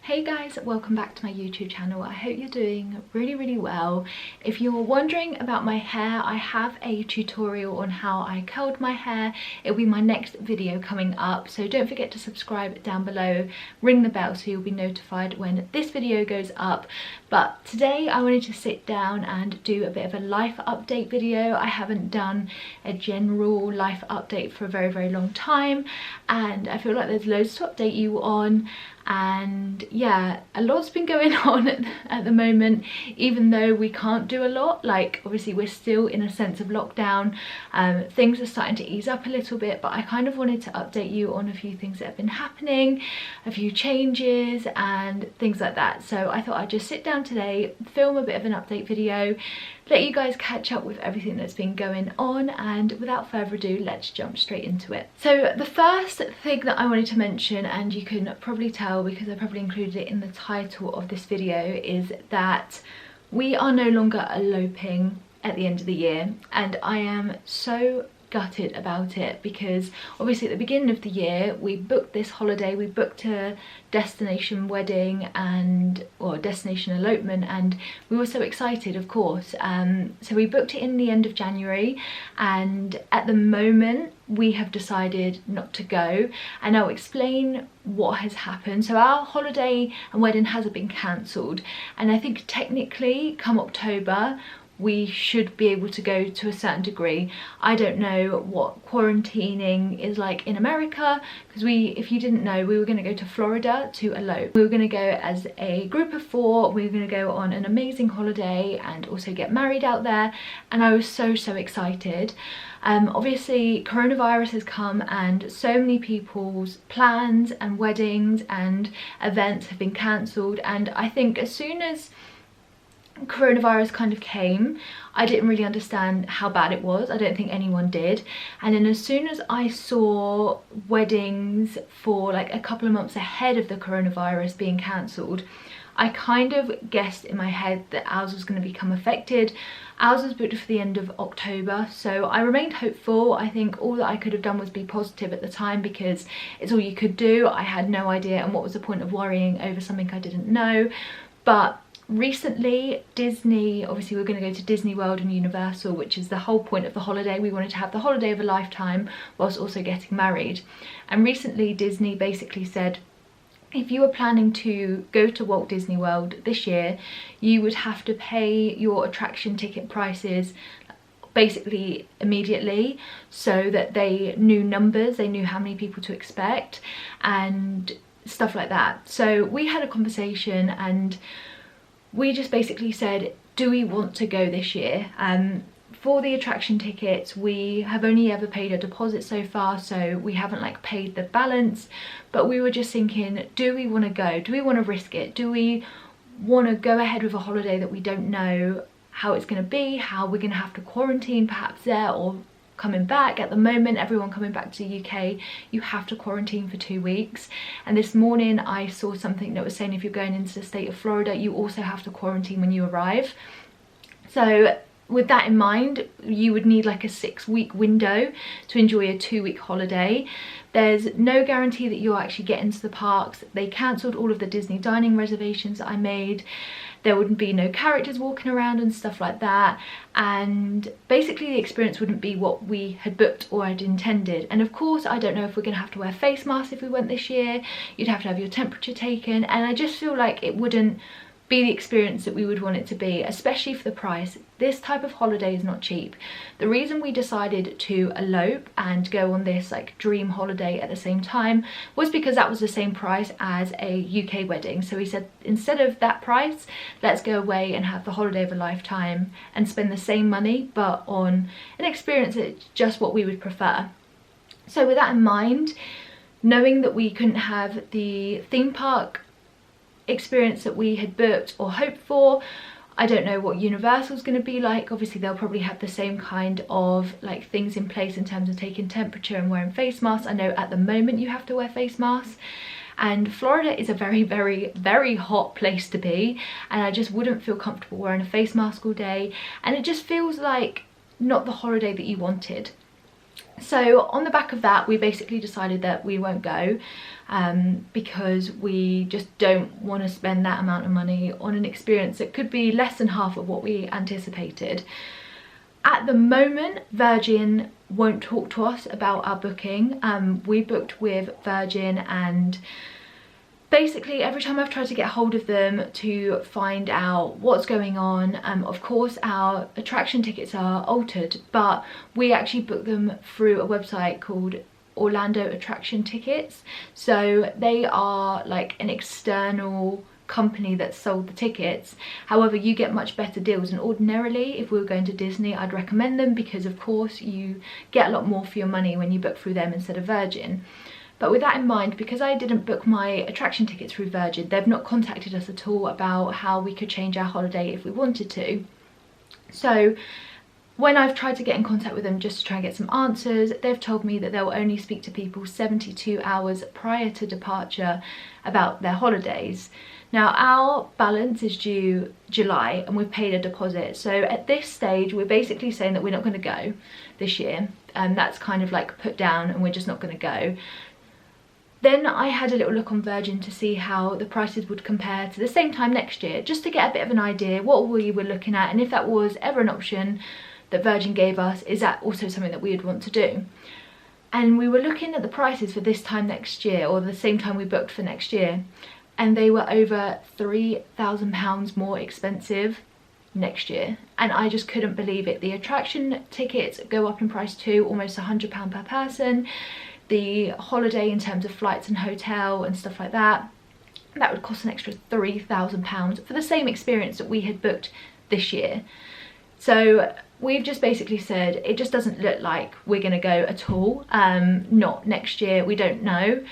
Hey guys, welcome back to my YouTube channel. I hope you're doing really well. If you're wondering about my hair, I have a tutorial on how I curled my hair. It'll be my next video coming up, so don't forget to subscribe down below, ring the bell so you'll be notified when this video goes up. But today I wanted to sit down and do a bit of a life update video. I haven't done a general life update for a very long time, and I feel like there's loads to update you on. And yeah, a lot's been going on at the moment, even though we can't do a lot. Like, obviously we're still in a sense of lockdown. Things are starting to ease up a little bit, but I kind of wanted to update you on a few things that have been happening, a few changes and things like that. So I thought I'd just sit down today, film a bit of an update video, let you guys catch up with everything that's been going on, and without further ado, let's jump straight into it. So the first thing that I wanted to mention, and you can probably tell because I probably included it in the title of this video, is that we are no longer eloping at the end of the year, and I am so gutted about it, because obviously at the beginning of the year we booked this holiday, we booked a destination wedding or destination elopement, and we were so excited, of course. So we booked it in the end of January, and at the moment we have decided not to go, and I'll explain what has happened. So our holiday and wedding hasn't been cancelled, and I think technically come October we should be able to go to a certain degree. I don't know what quarantining is like in America, because if you didn't know, we were going to go to Florida to elope. We were going to go as a group of 4, we were going to go on an amazing holiday and also get married out there, and I was so excited. Obviously coronavirus has come, and so many people's plans and weddings and events have been cancelled, and I think as soon as coronavirus kind of came, I didn't really understand how bad it was. I don't think anyone did. And then as soon as I saw weddings for like a couple of months ahead of the coronavirus being cancelled, I kind of guessed in my head that ours was going to become affected. Ours was booked for the end of October, so I remained hopeful. I think all that I could have done was be positive at the time, because it's all you could do. I had no idea, and what was the point of worrying over something I didn't know. But recently Disney, obviously we're going to go to Disney World and Universal, which is the whole point of the holiday. We wanted to have the holiday of a lifetime whilst also getting married. And recently Disney basically said, if you were planning to go to Walt Disney World this year, you would have to pay your attraction ticket prices basically immediately, so that they knew numbers, they knew how many people to expect and stuff like that. So we had a conversation, and we just basically said, do we want to go this year? For the attraction tickets, we have only ever paid a deposit so far, so we haven't like paid the balance, but we were just thinking, do we want to go? Do we want to risk it? Do we want to go ahead with a holiday that we don't know how it's going to be, how we're going to have to quarantine perhaps there, or coming back? At the moment, everyone coming back to the UK, you have to quarantine for 2 weeks. And this morning I saw something that was saying if you're going into the state of Florida, you also have to quarantine when you arrive. So with that in mind, you would need like a 6-week window to enjoy a 2-week holiday. There's no guarantee that you'll actually get into the parks. They cancelled all of the Disney dining reservations that I made. There wouldn't be no characters walking around and stuff like that, and basically the experience wouldn't be what we had booked or had intended. And of course I don't know if we're going to have to wear face masks if we went this year. You'd have to have your temperature taken, and I just feel like it wouldn't be the experience that we would want it to be, especially for the price. This type of holiday is not cheap. The reason we decided to elope and go on this like dream holiday at the same time was because that was the same price as a UK wedding. So we said, instead of that price, let's go away and have the holiday of a lifetime and spend the same money but on an experience that's just what we would prefer. So with that in mind, knowing that we couldn't have the theme park experience that we had booked or hoped for, I don't know what Universal's going to be like. Obviously they'll probably have the same kind of like things in place in terms of taking temperature and wearing face masks. I know at the moment you have to wear face masks, and Florida is a very hot place to be, and I just wouldn't feel comfortable wearing a face mask all day, and it just feels like not the holiday that you wanted. So on the back of that, we basically decided that we won't go because we just don't want to spend that amount of money on an experience that could be less than half of what we anticipated. At the moment, Virgin won't talk to us about our booking. We booked with Virgin, and basically every time I've tried to get hold of them to find out what's going on, of course our attraction tickets are altered, but we actually booked them through a website called Orlando Attraction Tickets. So they are like an external company that sold the tickets. However, you get much better deals, and ordinarily if we were going to Disney I'd recommend them because of course you get a lot more for your money when you book through them instead of Virgin. But with that in mind, because I didn't book my attraction tickets through Virgin, they've not contacted us at all about how we could change our holiday if we wanted to. So when I've tried to get in contact with them just to try and get some answers, they've told me that they'll only speak to people 72 hours prior to departure about their holidays. Now our balance is due July and we've paid a deposit, so at this stage we're basically saying that we're not going to go this year, and that's kind of like put down and we're just not going to go. Then I had a little look on Virgin to see how the prices would compare to the same time next year, just to get a bit of an idea what we were looking at, and if that was ever an option that Virgin gave us, is that also something that we would want to do. And we were looking at the prices for this time next year, or the same time we booked for next year, and they were over £3,000 more expensive next year, and I just couldn't believe it. The attraction tickets go up in price too, almost £100 per person. The holiday in terms of flights and hotel and stuff like that, that would cost an extra £3,000 for the same experience that we had booked this year. So we've just basically said it just doesn't look like we're going to go at all, not next year, we don't know.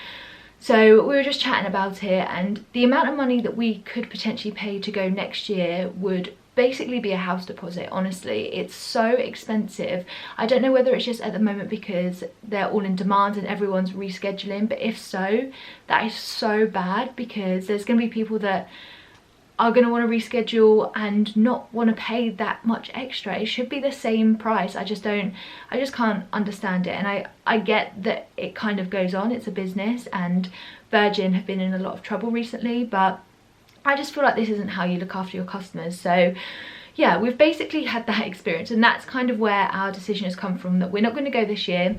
So we were just chatting about it, and the amount of money that we could potentially pay to go next year would basically be a house deposit. Honestly, it's so expensive. I don't know whether it's just at the moment because they're all in demand and everyone's rescheduling, but if so, that is so bad, because there's going to be people that are going to want to reschedule and not want to pay that much extra. It should be the same price. I just can't understand it. And I get that it kind of goes on, it's a business, and Virgin have been in a lot of trouble recently, but I just feel like this isn't how you look after your customers. So yeah, we've basically had that experience, and that's kind of where our decision has come from, that we're not going to go this year.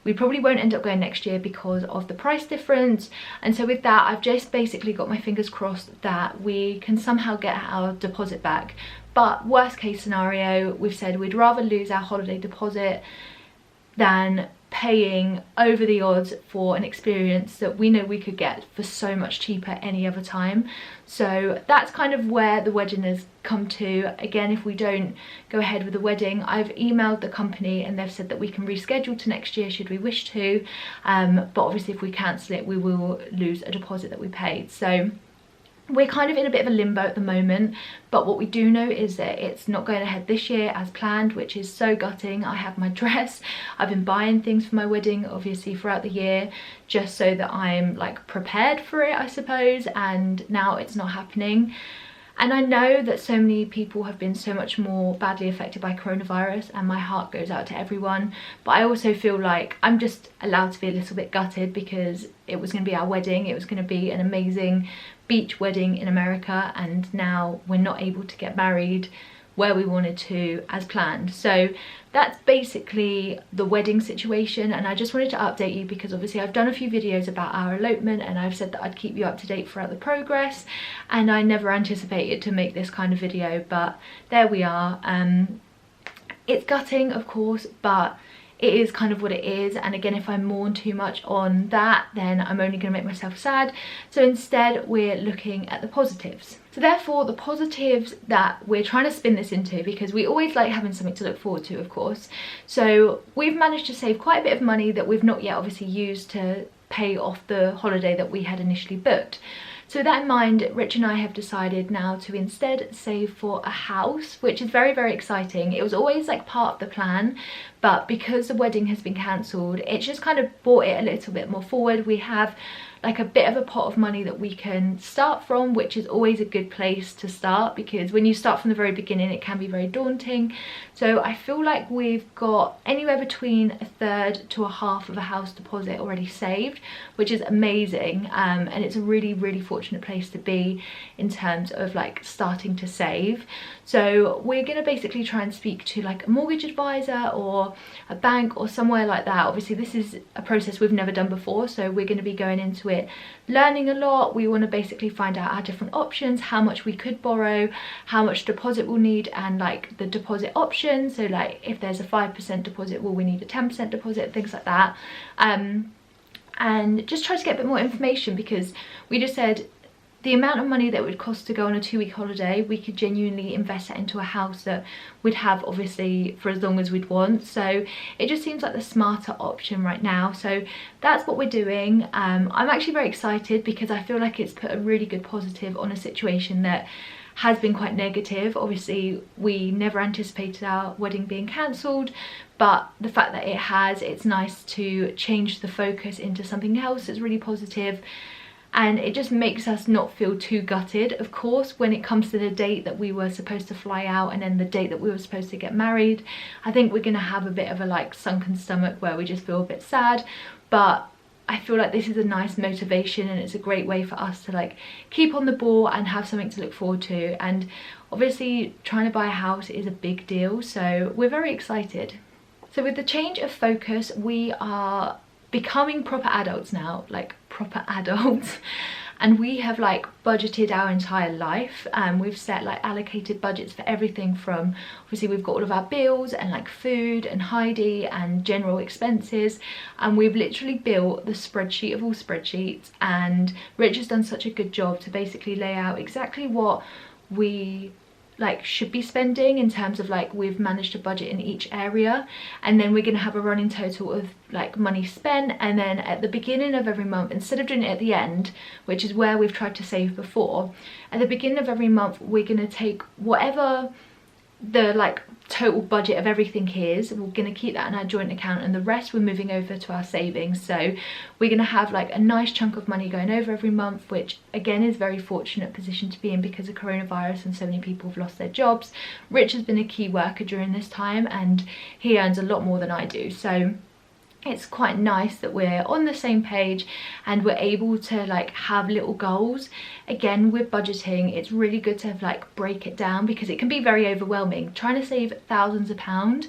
We probably won't end up going next year because of the price difference. And so with that, I've just basically got my fingers crossed that we can somehow get our deposit back. But worst case scenario, we've said we'd rather lose our holiday deposit than paying over the odds for an experience that we know we could get for so much cheaper any other time. So that's kind of where the wedding has come to. Again, if we don't go ahead with the wedding, I've emailed the company and they've said that we can reschedule to next year should we wish to, but obviously if we cancel it we will lose a deposit that we paid. So we're kind of in a bit of a limbo at the moment, but what we do know is that it's not going ahead this year as planned, which is so gutting. I have my dress, I've been buying things for my wedding obviously throughout the year just so that I'm like prepared for it, I suppose, and now it's not happening. And I know that so many people have been so much more badly affected by coronavirus, and my heart goes out to everyone, but I also feel like I'm just allowed to be a little bit gutted because it was going to be our wedding, it was going to be an amazing beach wedding in America, and now we're not able to get married where we wanted to as planned. So that's basically the wedding situation, and I just wanted to update you because obviously I've done a few videos about our elopement and I've said that I'd keep you up to date throughout the progress, and I never anticipated to make this kind of video, but there we are. It's gutting of course, but it is kind of what it is, and again, if I mourn too much on that, then I'm only going to make myself sad. So instead we're looking at the positives. So therefore the positives that we're trying to spin this into, because we always like having something to look forward to of course, so we've managed to save quite a bit of money that we've not yet obviously used to pay off the holiday that we had initially booked. So with that in mind, Rich and I have decided now to instead save for a house, which is very, very exciting. It was always like part of the plan, but because the wedding has been cancelled, it's just kind of brought it a little bit more forward. We have like a bit of a pot of money that we can start from, which is always a good place to start, because when you start from the very beginning it can be very daunting. So I feel like we've got anywhere between a third to a half of a house deposit already saved, which is amazing, and it's a really fortunate place to be in terms of like starting to save. So we're going to basically try and speak to like a mortgage advisor or a bank or somewhere like that. Obviously this is a process we've never done before, so we're going to be going into it learning a lot. We want to basically find out our different options, how much we could borrow, how much deposit we'll need, and like the deposit options. So like if there's a 5% deposit, will we need a 10% deposit, things like that. And just try to get a bit more information, because we just said the amount of money that it would cost to go on a 2-week holiday, we could genuinely invest that into a house that we'd have obviously for as long as we'd want. So it just seems like the smarter option right now. So that's what we're doing. I'm actually very excited because I feel like it's put a really good positive on a situation that has been quite negative. Obviously we never anticipated our wedding being cancelled, but the fact that it has, it's nice to change the focus into something else that's really positive. And it just makes us not feel too gutted. Of course, when it comes to the date that we were supposed to fly out and then the date that we were supposed to get married, I think we're gonna have a bit of a like sunken stomach where we just feel a bit sad. But I feel like this is a nice motivation, and it's a great way for us to like keep on the ball and have something to look forward to. And obviously trying to buy a house is a big deal, so we're very excited. So with the change of focus, we are becoming proper adults now, like proper adults, and we have like budgeted our entire life. We've set like allocated budgets for everything from, obviously we've got all of our bills and like food and Heidi and general expenses, and we've literally built the spreadsheet of all spreadsheets, and Rich has done such a good job to basically lay out exactly what we like should be spending in terms of like we've managed to budget in each area. And then we're going to have a running total of like money spent, and then at the beginning of every month, instead of doing it at the end, which is where we've tried to save before, at the beginning of every month we're going to take whatever the like total budget of everything is, we're going to keep that in our joint account, and the rest we're moving over to our savings. So we're going to have like a nice chunk of money going over every month, which again is a very fortunate position to be in because of coronavirus and so many people have lost their jobs. Rich has been a key worker during this time and he earns a lot more than I do, so it's quite nice that we're on the same page and we're able to like have little goals. Again, with budgeting, it's really good to have like break it down, because it can be very overwhelming. Trying to save thousands of pounds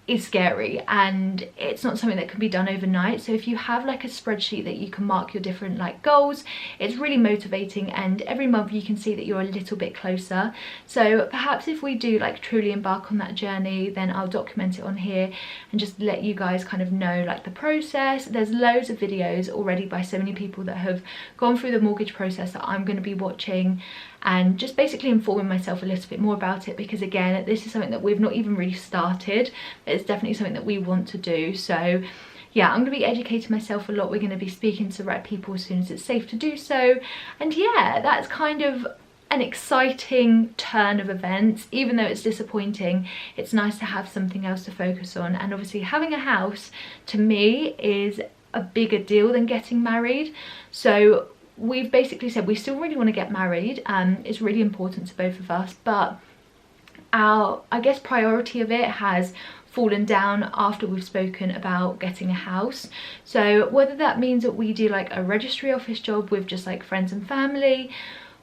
is scary, and it's not something that can be done overnight. So if you have like a spreadsheet that you can mark your different like goals, it's really motivating, and every month you can see that you're a little bit closer. So perhaps if we do like truly embark on that journey, then I'll document it on here and just let you guys kind of know like the process. There's loads of videos already by so many people that have gone through the mortgage process that I'm going to be watching, and just basically informing myself a little bit more about it, because again, this is something that we've not even really started, but it's definitely something that we want to do. So yeah, I'm going to be educating myself a lot. We're going to be speaking to the right people as soon as it's safe to do so. And yeah, that's kind of an exciting turn of events. Even though it's disappointing, it's nice to have something else to focus on. And obviously having a house to me is a bigger deal than getting married. So we've basically said we still really want to get married. It's really important to both of us, but our, I guess, priority of it has fallen down after we've spoken about getting a house. So whether that means that we do like a registry office job with just like friends and family,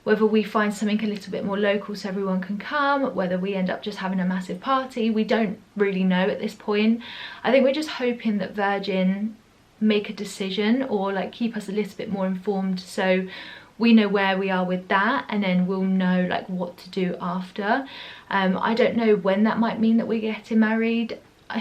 whether we find something a little bit more local so everyone can come, whether we end up just having a massive party, we don't really know at this point. I think we're just hoping that Virgin make a decision or like keep us a little bit more informed, so we know where we are with that, and then we'll know like what to do after. I don't know when that might mean that we're getting married.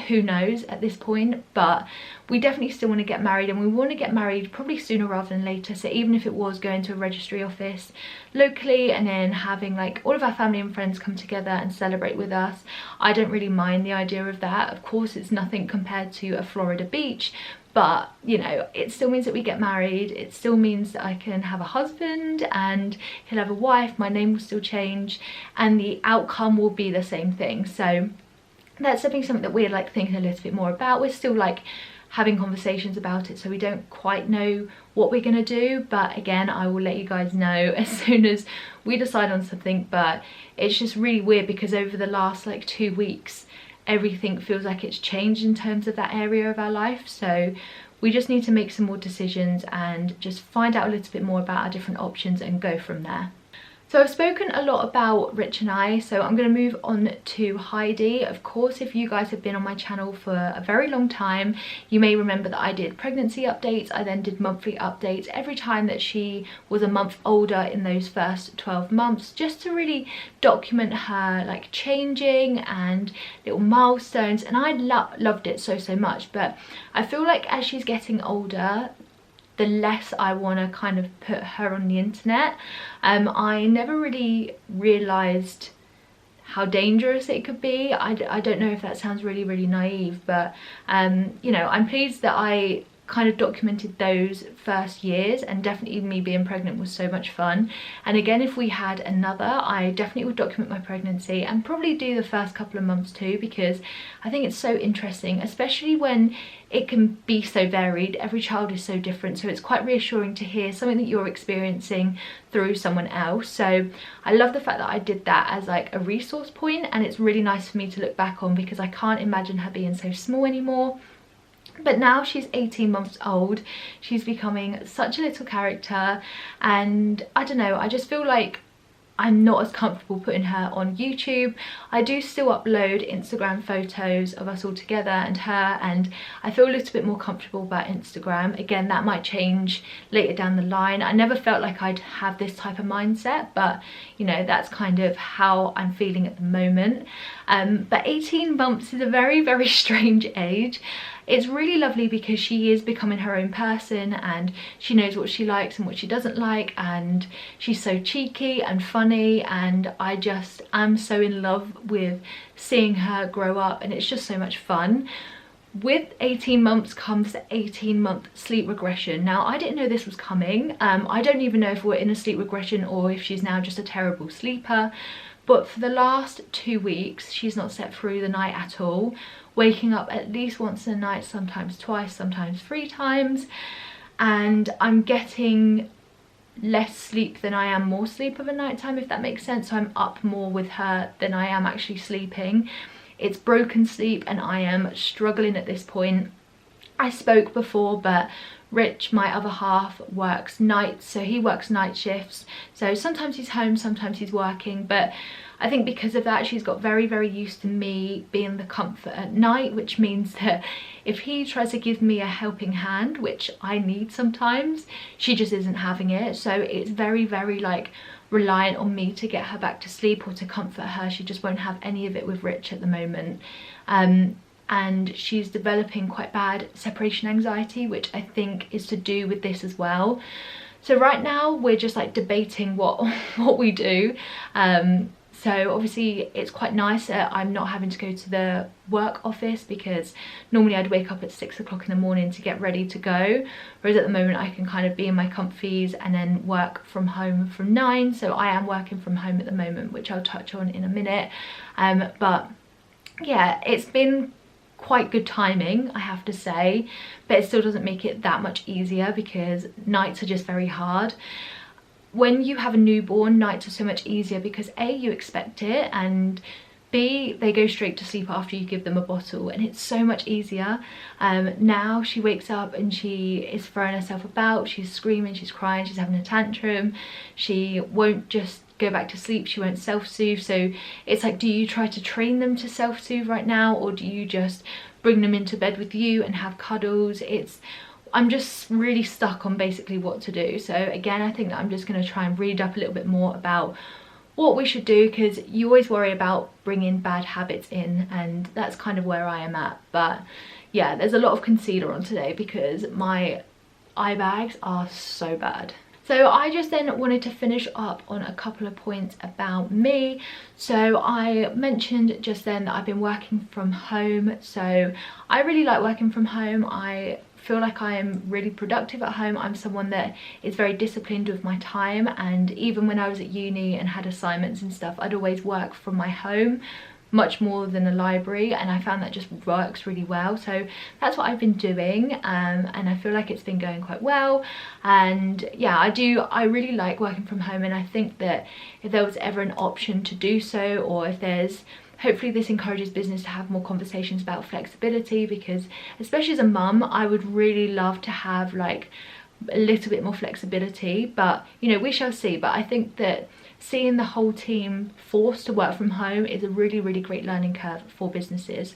Who knows at this point, but we definitely still want to get married, and we want to get married probably sooner rather than later. So even if it was going to a registry office locally and then having like all of our family and friends come together and celebrate with us, I don't really mind the idea of that. Of course, it's nothing compared to a Florida beach, but you know, it still means that we get married. It still means that I can have a husband and he'll have a wife. My name will still change and the outcome will be the same thing. So that's definitely something that we're like thinking a little bit more about. We're still like having conversations about it, so we don't quite know what we're going to do. But again, I will let you guys know as soon as we decide on something. But it's just really weird because over the last like 2 weeks, everything feels like it's changed in terms of that area of our life. So we just need to make some more decisions and just find out a little bit more about our different options and go from there. So I've spoken a lot about Rich and I, so I'm going to move on to Heidi. Of course, if you guys have been on my channel for a very long time, you may remember that I did pregnancy updates. I then did monthly updates every time that she was a month older in those first 12 months, just to really document her like changing and little milestones. And I loved it so much, but I feel like as she's getting older, the less I want to kind of put her on the internet. I never really realised how dangerous it could be. I don't know if that sounds really naive, but you know, I'm pleased that I kind of documented those first years, and definitely me being pregnant was so much fun. And again, if we had another, I definitely would document my pregnancy and probably do the first couple of months too, because I think it's so interesting, especially when it can be so varied. Every child is so different, so it's quite reassuring to hear something that you're experiencing through someone else. So I love the fact that I did that as like a resource point, and it's really nice for me to look back on because I can't imagine her being so small anymore. But now she's 18 months old, she's becoming such a little character, and I don't know, I just feel like I'm not as comfortable putting her on YouTube. I do still upload Instagram photos of us all together and her, and I feel a little bit more comfortable about Instagram. Again, that might change later down the line. I never felt like I'd have this type of mindset, but you know, that's kind of how I'm feeling at the moment. But 18 months is a very strange age. It's really lovely because she is becoming her own person, and she knows what she likes and what she doesn't like, and she's so cheeky and funny, and I just am so in love with seeing her grow up, and it's just so much fun. With 18 months comes the 18-month sleep regression. Now, I didn't know this was coming. I don't even know if we're in a sleep regression or if she's now just a terrible sleeper, but for the last 2 weeks she's not slept through the night at all, waking up at least once a night, sometimes twice, sometimes 3 times, and I'm getting less sleep than I am more sleep of a night time, if that makes sense. So I'm up more with her than I am actually sleeping. It's broken sleep and I am struggling at this point. I spoke before, but Rich, my other half, works nights, so he works night shifts, so sometimes he's home, sometimes he's working. But I think because of that, she's got very used to me being the comfort at night, which means that if he tries to give me a helping hand, which I need sometimes, she just isn't having it. So it's very like reliant on me to get her back to sleep or to comfort her. She just won't have any of it with Rich at the moment. And she's developing quite bad separation anxiety, which I think is to do with this as well. So right now we're just like debating what we do. So obviously it's quite nice that I'm not having to go to the work office, because normally I'd wake up at 6 o'clock in the morning to get ready to go, whereas at the moment I can kind of be in my comfies and then work from home from 9. So I am working from home at the moment, which I'll touch on in a minute. But yeah, it's been quite good timing, I have to say, but it still doesn't make it that much easier because nights are just very hard. When you have a newborn, nights are so much easier because A, you expect it, and B, they go straight to sleep after you give them a bottle, and it's so much easier. Now she wakes up and she is throwing herself about, she's screaming, she's crying, she's having a tantrum, she won't just go back to sleep, she won't self-soothe. So it's like, do you try to train them to self-soothe right now, or do you just bring them into bed with you and have cuddles? I'm just really stuck on basically what to do. So again, I think that I'm just going to try and read up a little bit more about what we should do, because you always worry about bringing bad habits in, and that's kind of where I am at. But yeah, there's a lot of concealer on today because my eye bags are so bad. So I just then wanted to finish up on a couple of points about me. So I mentioned just then that I've been working from home. So I really like working from home. I feel like I am really productive at home. I'm someone that is very disciplined with my time, and even when I was at uni and had assignments and stuff, I'd always work from my home much more than a library, and I found that just works really well. So that's what I've been doing, and I feel like it's been going quite well. And yeah, I really like working from home, and I think that if there was ever an option to do so, or if there's, hopefully this encourages business to have more conversations about flexibility, because especially as a mum, I would really love to have like a little bit more flexibility, but you know, we shall see. But I think that seeing the whole team forced to work from home is a really, really great learning curve for businesses.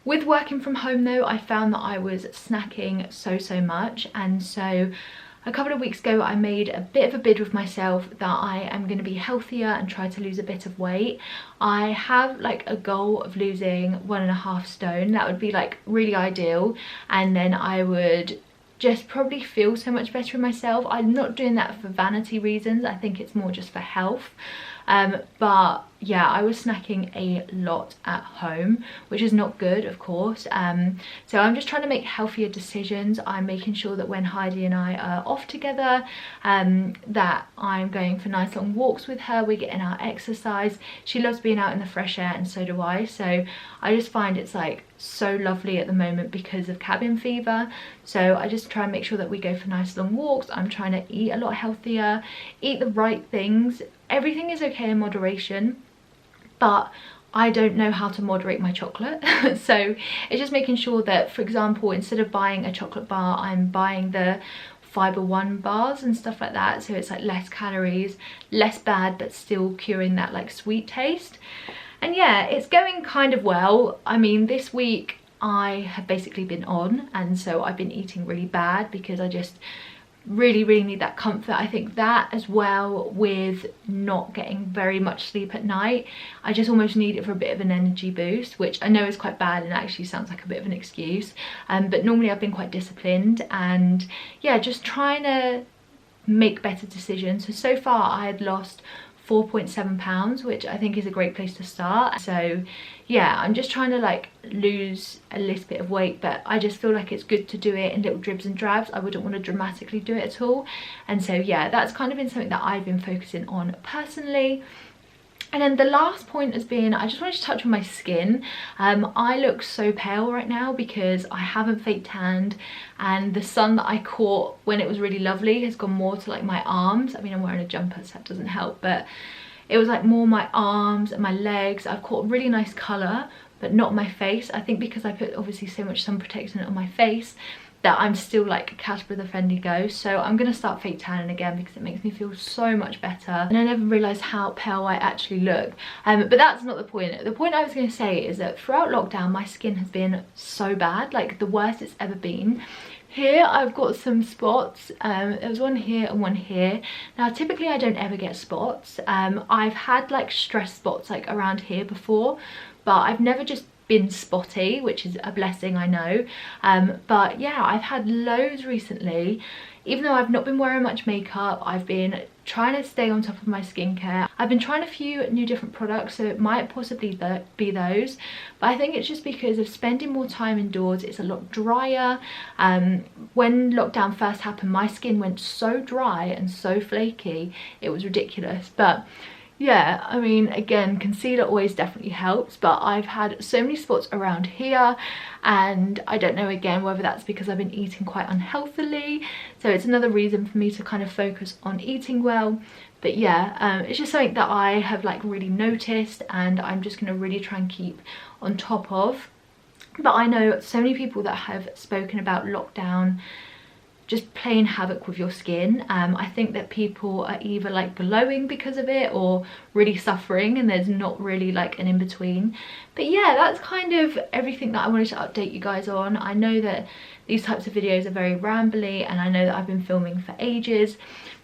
With working from home though, I found that I was snacking so much, and so a couple of weeks ago I made a bit of a bid with myself that I am going to be healthier and try to lose a bit of weight. I have like a goal of losing 1.5 stone. That would be like really ideal, and then I would just probably feel so much better in myself. I'm not doing that for vanity reasons, I think it's more just for health. But yeah, I was snacking a lot at home, which is not good, of course. So I'm just trying to make healthier decisions. I'm making sure that when Heidi and I are off together, that I'm going for nice long walks with her, we're getting our exercise. She loves being out in the fresh air, and so do I. So I just find it's like so lovely at the moment because of cabin fever. So I just try and make sure that we go for nice long walks. I'm trying to eat a lot healthier, eat the right things. Everything is okay in moderation, but I don't know how to moderate my chocolate. So it's just making sure that, for example, instead of buying a chocolate bar, I'm buying the Fiber One bars and stuff like that, so it's like less calories, less bad, but still curing that like sweet taste. And yeah, it's going kind of well. I mean, this week I have basically been on, and so I've been eating really bad because I just really need that comfort. I think that, as well with not getting very much sleep at night, I just almost need it for a bit of an energy boost, which I know is quite bad and actually sounds like a bit of an excuse, but normally I've been quite disciplined, and yeah, just trying to make better decisions. So far I had lost 4.7 pounds, which I think is a great place to start. So yeah, I'm just trying to like lose a little bit of weight, but I just feel like it's good to do it in little dribs and drabs. I wouldn't want to dramatically do it at all. And so yeah, that's kind of been something that I've been focusing on personally. And then the last point has been, I just wanted to touch on my skin. I look so pale right now because I haven't fake tanned, and the sun that I caught when it was really lovely has gone more to like my arms. I mean, I'm wearing a jumper, so that doesn't help, but it was like more my arms and my legs. I've caught a really nice colour, but not my face. I think because I put obviously so much sun protection on my face that I'm still like Casper the Friendly Ghost. So I'm going to start fake tanning again because it makes me feel so much better, and I never realised how pale I actually look. But that's not the point. The point I was going to say is that throughout lockdown my skin has been so bad, like the worst it's ever been. Here I've got some spots. There was one here and one here. Now typically I don't ever get spots. I've had like stress spots like around here before, but I've never just been spotty, which is a blessing, I know. But yeah, I've had loads recently. Even though I've not been wearing much makeup, I've been trying to stay on top of my skincare. I've been trying a few new different products, so it might possibly be those, but I think it's just because of spending more time indoors. It's a lot drier. When lockdown first happened, my skin went so dry and so flaky, it was ridiculous. But yeah, I mean, again, concealer always definitely helps, but I've had so many spots around here, and I don't know again whether that's because I've been eating quite unhealthily, so it's another reason for me to kind of focus on eating well. But yeah, it's just something that I have like really noticed, and I'm just going to really try and keep on top of. But I know so many people that have spoken about lockdown just playing havoc with your skin. I think that people are either like glowing because of it or really suffering, and there's not really like an in-between. But yeah, that's kind of everything that I wanted to update you guys on. I know that these types of videos are very rambly, and I know that I've been filming for ages,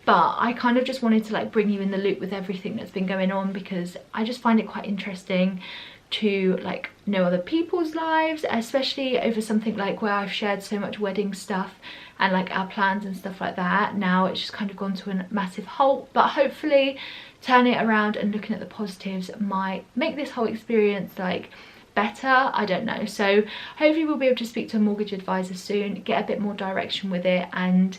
but I kind of just wanted to like bring you in the loop with everything that's been going on, because I just find it quite interesting to like know other people's lives, especially over something like where I've shared so much wedding stuff and like our plans and stuff like that. Now it's just kind of gone to a massive halt, but hopefully turning it around and looking at the positives might make this whole experience like better. I don't know. So hopefully we'll be able to speak to a mortgage advisor soon, get a bit more direction with it, and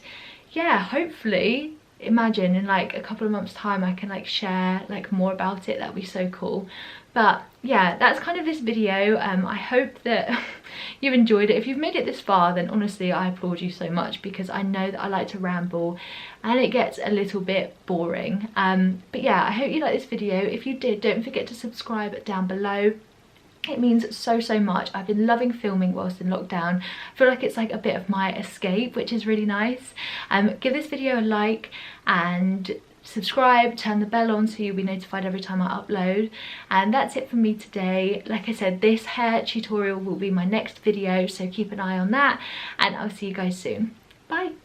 yeah, hopefully imagine in like a couple of months time I can like share like more about it. That'd be so cool. But yeah, that's kind of this video. I hope that you've enjoyed it. If you've made it this far, then honestly I applaud you so much, because I know that I like to ramble and it gets a little bit boring. But yeah, I hope you liked this video. If you did, don't forget to subscribe down below. It means so much. I've been loving filming whilst in lockdown. I feel like it's like a bit of my escape, which is really nice. Give this video a like and subscribe, turn the bell on so you'll be notified every time I upload. And that's it from me today. Like I said, this hair tutorial will be my next video, so keep an eye on that, and I'll see you guys soon. Bye.